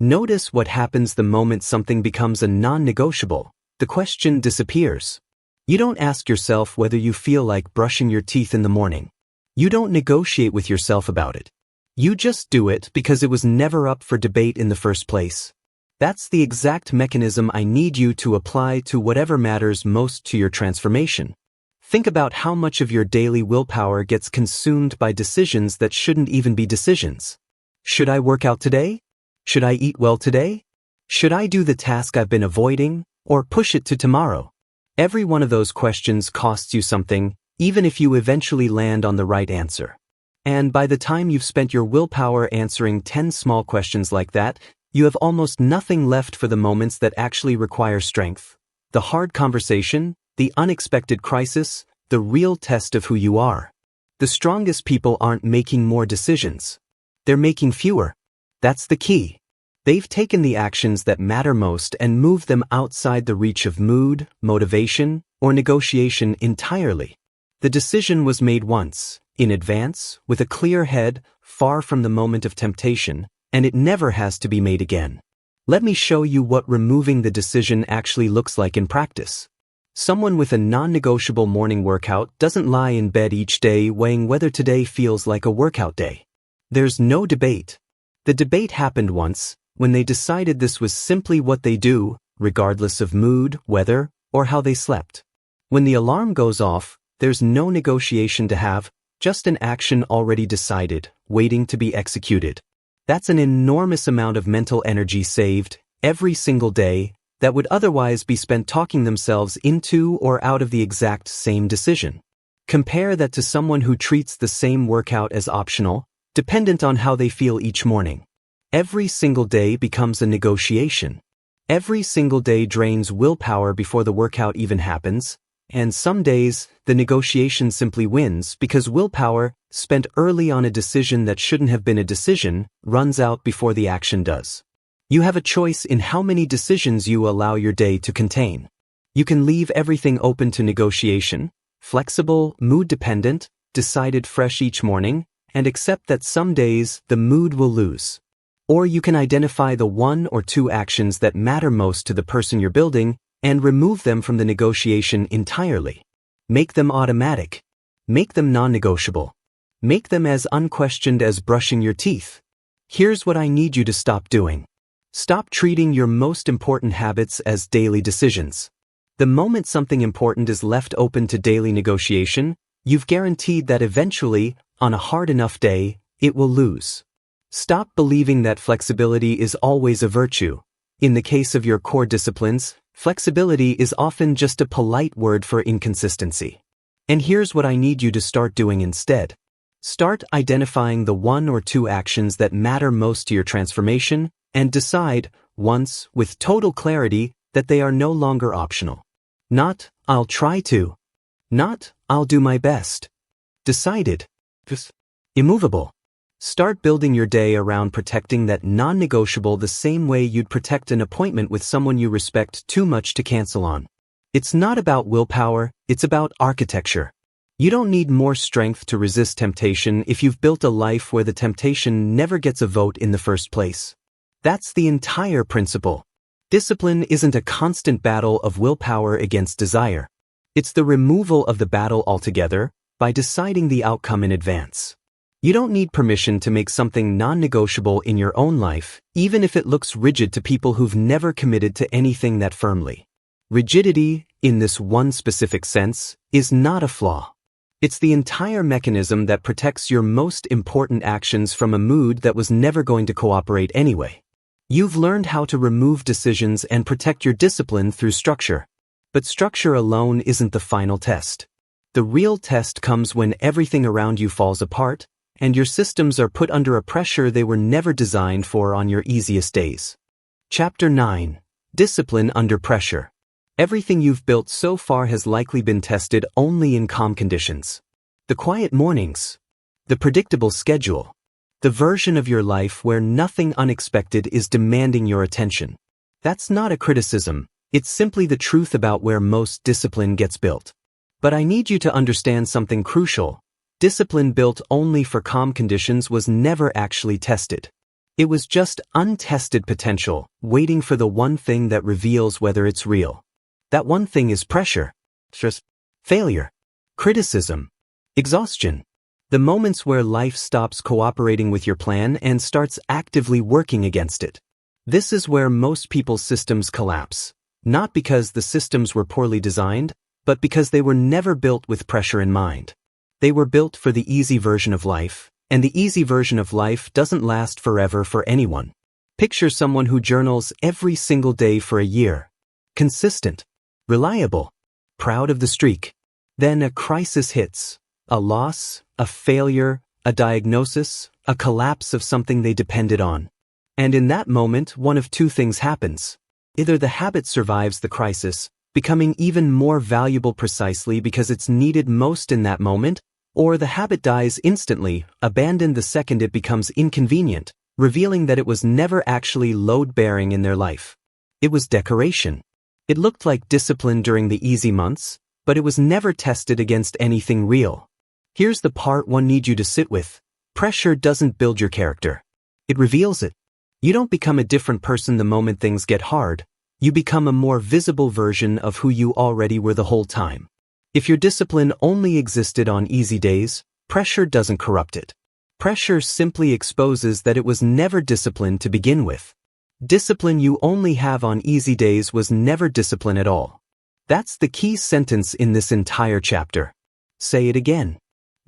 Notice what happens the moment something becomes a non-negotiable. The question disappears. You don't ask yourself whether you feel like brushing your teeth in the morning. You don't negotiate with yourself about it. You just do it because it was never up for debate in the first place. That's the exact mechanism I need you to apply to whatever matters most to your transformation. Think about how much of your daily willpower gets consumed by decisions that shouldn't even be decisions. Should I work out today? Should I eat well today? Should I do the task I've been avoiding, or push it to tomorrow? Every one of those questions costs you something, even if you eventually land on the right answer. And by the time you've spent your willpower answering 10 small questions like that, you have almost nothing left for the moments that actually require strength. The hard conversation, the unexpected crisis, the real test of who you are. The strongest people aren't making more decisions. They're making fewer. That's the key. They've taken the actions that matter most and moved them outside the reach of mood, motivation, or negotiation entirely. The decision was made once, in advance, with a clear head, far from the moment of temptation, and it never has to be made again. Let me show you what removing the decision actually looks like in practice. Someone with a non-negotiable morning workout doesn't lie in bed each day weighing whether today feels like a workout day. There's no debate. The debate happened once, when they decided this was simply what they do, regardless of mood, weather, or how they slept. When the alarm goes off, there's no negotiation to have, just an action already decided, waiting to be executed. That's an enormous amount of mental energy saved, every single day, that would otherwise be spent talking themselves into or out of the exact same decision. Compare that to someone who treats the same workout as optional, dependent on how they feel each morning. Every single day becomes a negotiation. Every single day drains willpower before the workout even happens, and some days, the negotiation simply wins because willpower, spent early on a decision that shouldn't have been a decision, runs out before the action does. You have a choice in how many decisions you allow your day to contain. You can leave everything open to negotiation, flexible, mood-dependent, decided fresh each morning, and accept that some days the mood will lose. Or you can identify the one or two actions that matter most to the person you're building and remove them from the negotiation entirely. Make them automatic. Make them non-negotiable. Make them as unquestioned as brushing your teeth. Here's what I need you to stop doing. Stop treating your most important habits as daily decisions. The moment something important is left open to daily negotiation, you've guaranteed that eventually, on a hard enough day, it will lose. Stop believing that flexibility is always a virtue. In the case of your core disciplines, flexibility is often just a polite word for inconsistency. And here's what I need you to start doing instead. Start identifying the one or two actions that matter most to your transformation, and decide, once, with total clarity, that they are no longer optional. Not, I'll try to. Not, I'll do my best. Decided. Immovable. Start building your day around protecting that non-negotiable the same way you'd protect an appointment with someone you respect too much to cancel on. It's not about willpower, it's about architecture. You don't need more strength to resist temptation if you've built a life where the temptation never gets a vote in the first place. That's the entire principle. Discipline isn't a constant battle of willpower against desire. It's the removal of the battle altogether by deciding the outcome in advance. You don't need permission to make something non-negotiable in your own life, even if it looks rigid to people who've never committed to anything that firmly. Rigidity, in this one specific sense, is not a flaw. It's the entire mechanism that protects your most important actions from a mood that was never going to cooperate anyway. You've learned how to remove decisions and protect your discipline through structure. But structure alone isn't the final test. The real test comes when everything around you falls apart, and your systems are put under a pressure they were never designed for on your easiest days. Chapter 9. Discipline under pressure. Everything you've built so far has likely been tested only in calm conditions. The quiet mornings. The predictable schedule. The version of your life where nothing unexpected is demanding your attention. That's not a criticism, it's simply the truth about where most discipline gets built. But I need you to understand something crucial. Discipline built only for calm conditions was never actually tested. It was just untested potential, waiting for the one thing that reveals whether it's real. That one thing is pressure, stress, failure, criticism, exhaustion. The moments where life stops cooperating with your plan and starts actively working against it. This is where most people's systems collapse, not because the systems were poorly designed, but because they were never built with pressure in mind. They were built for the easy version of life, and the easy version of life doesn't last forever for anyone. Picture someone who journals every single day for a year. Consistent, reliable, proud of the streak. Then a crisis hits. A loss, a failure, a diagnosis, a collapse of something they depended on. And in that moment, one of two things happens. Either the habit survives the crisis, becoming even more valuable precisely because it's needed most in that moment, or the habit dies instantly, abandoned the second it becomes inconvenient, revealing that it was never actually load-bearing in their life. It was decoration. It looked like discipline during the easy months, but it was never tested against anything real. Here's the part one needs you to sit with. Pressure doesn't build your character. It reveals it. You don't become a different person the moment things get hard. You become a more visible version of who you already were the whole time. If your discipline only existed on easy days, pressure doesn't corrupt it. Pressure simply exposes that it was never discipline to begin with. Discipline you only have on easy days was never discipline at all. That's the key sentence in this entire chapter. Say it again.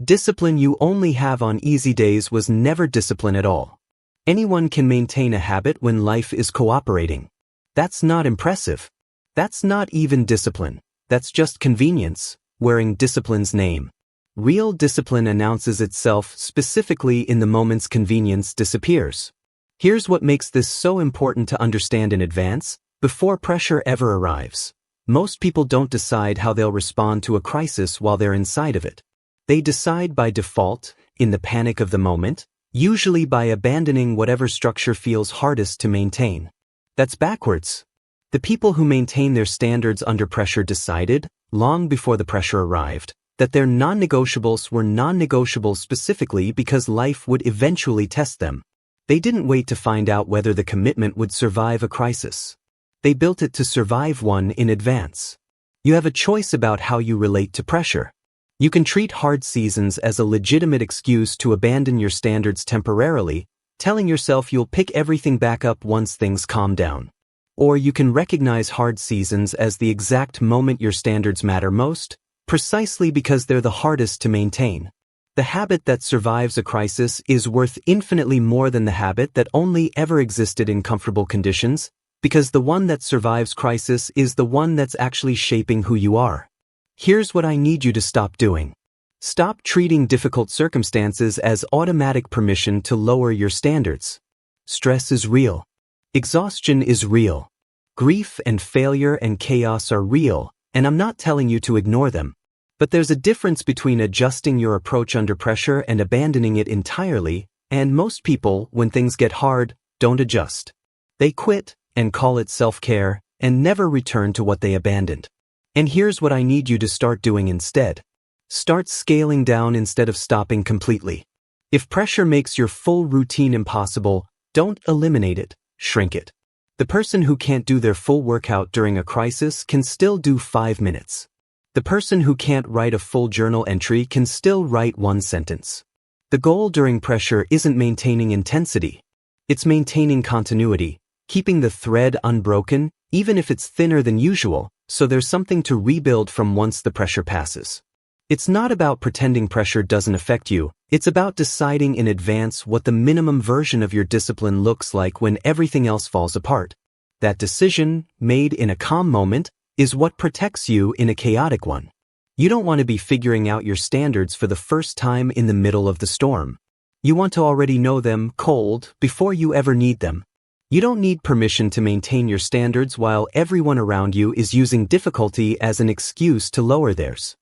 Discipline you only have on easy days was never discipline at all. Anyone can maintain a habit when life is cooperating. That's not impressive. That's not even discipline. That's just convenience, wearing discipline's name. Real discipline announces itself specifically in the moments convenience disappears. Here's what makes this so important to understand in advance, before pressure ever arrives. Most people don't decide how they'll respond to a crisis while they're inside of it. They decide by default, in the panic of the moment, usually by abandoning whatever structure feels hardest to maintain. That's backwards. The people who maintain their standards under pressure decided, long before the pressure arrived, that their non-negotiables were non-negotiables specifically because life would eventually test them. They didn't wait to find out whether the commitment would survive a crisis. They built it to survive one in advance. You have a choice about how you relate to pressure. You can treat hard seasons as a legitimate excuse to abandon your standards temporarily, telling yourself you'll pick everything back up once things calm down. Or you can recognize hard seasons as the exact moment your standards matter most, precisely because they're the hardest to maintain. The habit that survives a crisis is worth infinitely more than the habit that only ever existed in comfortable conditions, because the one that survives crisis is the one that's actually shaping who you are. Here's what I need you to stop doing. Stop treating difficult circumstances as automatic permission to lower your standards. Stress is real. Exhaustion is real. Grief and failure and chaos are real, and I'm not telling you to ignore them. But there's a difference between adjusting your approach under pressure and abandoning it entirely, and most people, when things get hard, don't adjust. They quit and call it self-care and never return to what they abandoned. And here's what I need you to start doing instead. Start scaling down instead of stopping completely. If pressure makes your full routine impossible, don't eliminate it, shrink it. The person who can't do their full workout during a crisis can still do 5 minutes. The person who can't write a full journal entry can still write 1 sentence. The goal during pressure isn't maintaining intensity. It's maintaining continuity, keeping the thread unbroken, even if it's thinner than usual, so there's something to rebuild from once the pressure passes. It's not about pretending pressure doesn't affect you, it's about deciding in advance what the minimum version of your discipline looks like when everything else falls apart. That decision, made in a calm moment, is what protects you in a chaotic one. You don't want to be figuring out your standards for the first time in the middle of the storm. You want to already know them cold before you ever need them. You don't need permission to maintain your standards while everyone around you is using difficulty as an excuse to lower theirs.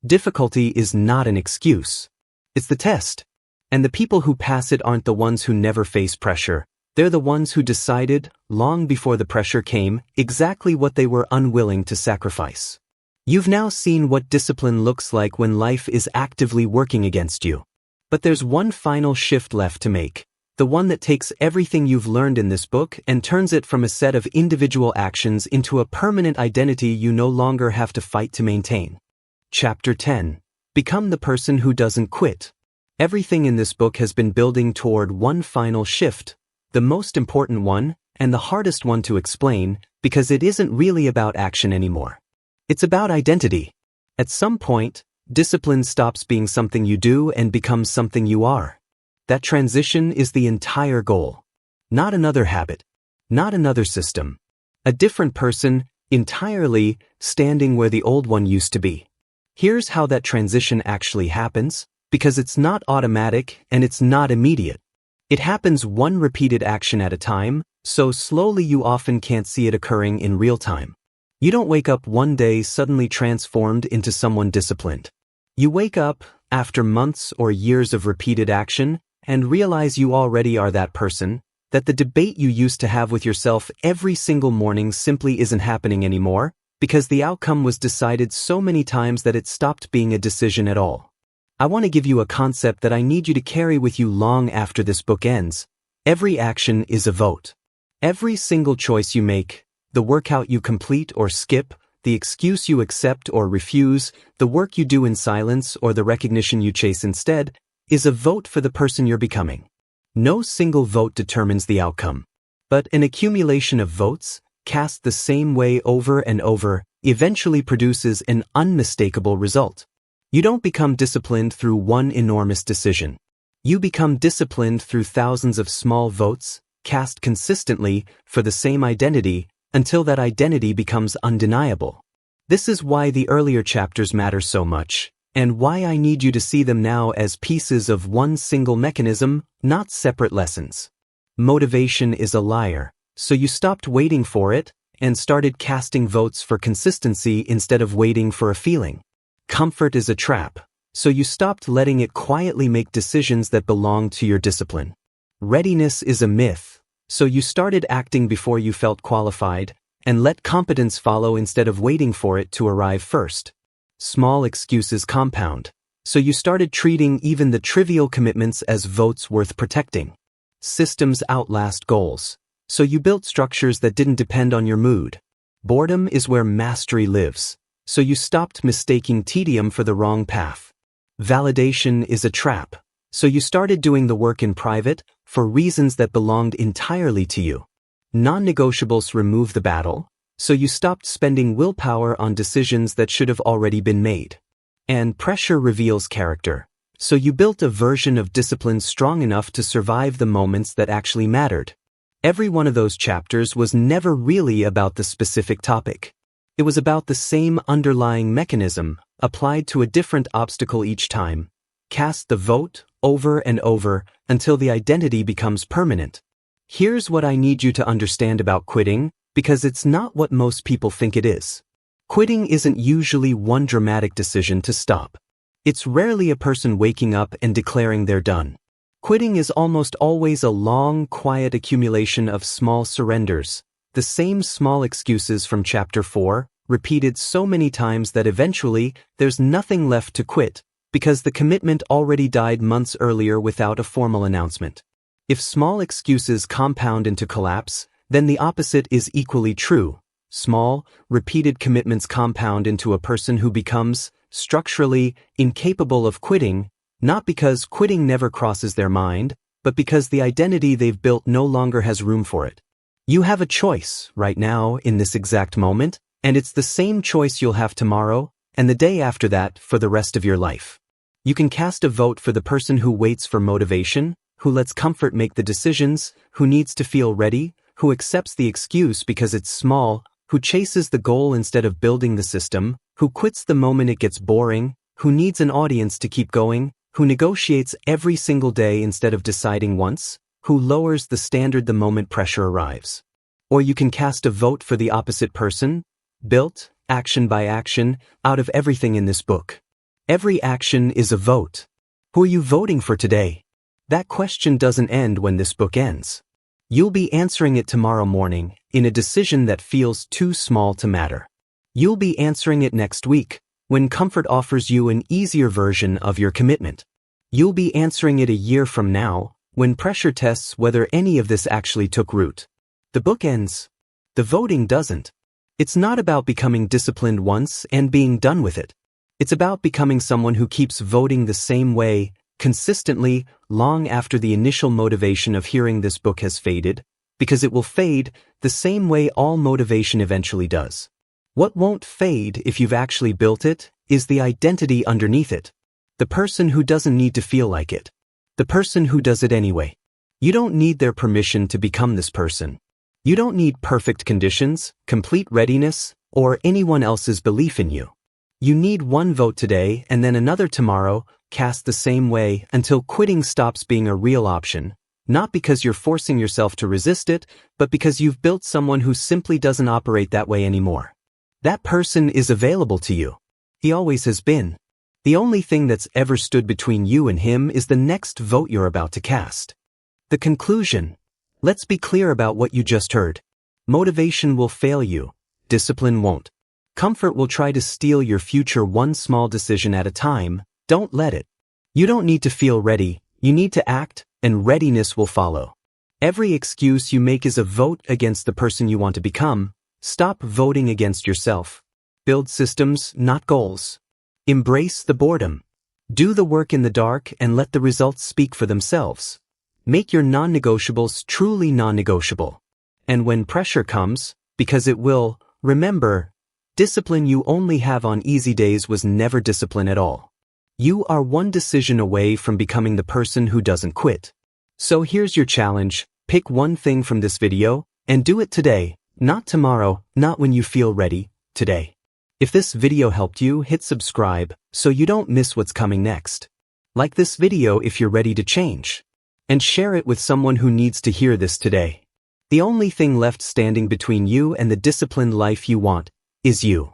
Difficulty is not an excuse. It's the test. And the people who pass it aren't the ones who never face pressure. They're the ones who decided, long before the pressure came, exactly what they were unwilling to sacrifice. You've now seen what discipline looks like when life is actively working against you. But there's one final shift left to make, the one that takes everything you've learned in this book and turns it from a set of individual actions into a permanent identity you no longer have to fight to maintain. Chapter 10. Become the person who doesn't quit. Everything in this book has been building toward one final shift, the most important one, and the hardest one to explain, because it isn't really about action anymore. It's about identity. At some point, discipline stops being something you do and becomes something you are. That transition is the entire goal. Not another habit. Not another system. A different person, entirely, standing where the old one used to be. Here's how that transition actually happens, because it's not automatic and it's not immediate. It happens one repeated action at a time, so slowly you often can't see it occurring in real time. You don't wake up one day suddenly transformed into someone disciplined. You wake up, after months or years of repeated action, and realize you already are that person, that the debate you used to have with yourself every single morning simply isn't happening anymore, because the outcome was decided so many times that it stopped being a decision at all. I want to give you a concept that I need you to carry with you long after this book ends. Every action is a vote. Every single choice you make, the workout you complete or skip, the excuse you accept or refuse, the work you do in silence or the recognition you chase instead, is a vote for the person you're becoming. No single vote determines the outcome, but an accumulation of votes, cast the same way over and over, eventually produces an unmistakable result. You don't become disciplined through one enormous decision. You become disciplined through thousands of small votes, cast consistently for the same identity, until that identity becomes undeniable. This is why the earlier chapters matter so much, and why I need you to see them now as pieces of one single mechanism, not separate lessons. Motivation is a liar, so you stopped waiting for it and started casting votes for consistency instead of waiting for a feeling. Comfort is a trap, so you stopped letting it quietly make decisions that belong to your discipline. Readiness is a myth, so you started acting before you felt qualified and let competence follow instead of waiting for it to arrive first. Small excuses compound, so you started treating even the trivial commitments as votes worth protecting. Systems outlast goals, so you built structures that didn't depend on your mood. Boredom is where mastery lives, so you stopped mistaking tedium for the wrong path. Validation is a trap, so you started doing the work in private for reasons that belonged entirely to you. Non-negotiables remove the battle, so you stopped spending willpower on decisions that should have already been made. And pressure reveals character, so you built a version of discipline strong enough to survive the moments that actually mattered. Every one of those chapters was never really about the specific topic. It was about the same underlying mechanism, applied to a different obstacle each time. Cast the vote over and over until the identity becomes permanent. Here's what I need you to understand about quitting, because it's not what most people think it is. Quitting isn't usually one dramatic decision to stop. It's rarely a person waking up and declaring they're done. Quitting is almost always a long, quiet accumulation of small surrenders, the same small excuses from Chapter 4, repeated so many times that eventually there's nothing left to quit, because the commitment already died months earlier without a formal announcement. If small excuses compound into collapse, then the opposite is equally true. Small, repeated commitments compound into a person who becomes, structurally, incapable of quitting, not because quitting never crosses their mind, but because the identity they've built no longer has room for it. You have a choice, right now, in this exact moment, and it's the same choice you'll have tomorrow, and the day after that, for the rest of your life. You can cast a vote for the person who waits for motivation, who lets comfort make the decisions, who needs to feel ready, who accepts the excuse because it's small, who chases the goal instead of building the system, who quits the moment it gets boring, who needs an audience to keep going, who negotiates every single day instead of deciding once, who lowers the standard the moment pressure arrives. Or you can cast a vote for the opposite person, built, action by action, out of everything in this book. Every action is a vote. Who are you voting for today? That question doesn't end when this book ends. You'll be answering it tomorrow morning, in a decision that feels too small to matter. You'll be answering it next week, when comfort offers you an easier version of your commitment. You'll be answering it a year from now, when pressure tests whether any of this actually took root. The book ends. The voting doesn't. It's not about becoming disciplined once and being done with it. It's about becoming someone who keeps voting the same way, consistently, long after the initial motivation of hearing this book has faded, because it will fade the same way all motivation eventually does. What won't fade if you've actually built it is the identity underneath it. The person who doesn't need to feel like it. The person who does it anyway. You don't need their permission to become this person. You don't need perfect conditions, complete readiness, or anyone else's belief in you. You need one vote today and then another tomorrow, cast the same way until quitting stops being a real option, not because you're forcing yourself to resist it, but because you've built someone who simply doesn't operate that way anymore. That person is available to you. He always has been. The only thing that's ever stood between you and him is the next vote you're about to cast. The conclusion. Let's be clear about what you just heard. Motivation will fail you. Discipline won't. Comfort will try to steal your future one small decision at a time. Don't let it. You don't need to feel ready. You need to act, and readiness will follow. Every excuse you make is a vote against the person you want to become. Stop voting against yourself. Build systems, not goals. Embrace the boredom. Do the work in the dark and let the results speak for themselves. Make your non-negotiables truly non-negotiable. And when pressure comes, because it will, remember, discipline you only have on easy days was never discipline at all. You are one decision away from becoming the person who doesn't quit. So here's your challenge. Pick one thing from this video and do it today, not tomorrow, not when you feel ready, today. If this video helped you, hit subscribe so you don't miss what's coming next. Like this video if you're ready to change. And share it with someone who needs to hear this today. The only thing left standing between you and the disciplined life you want is you.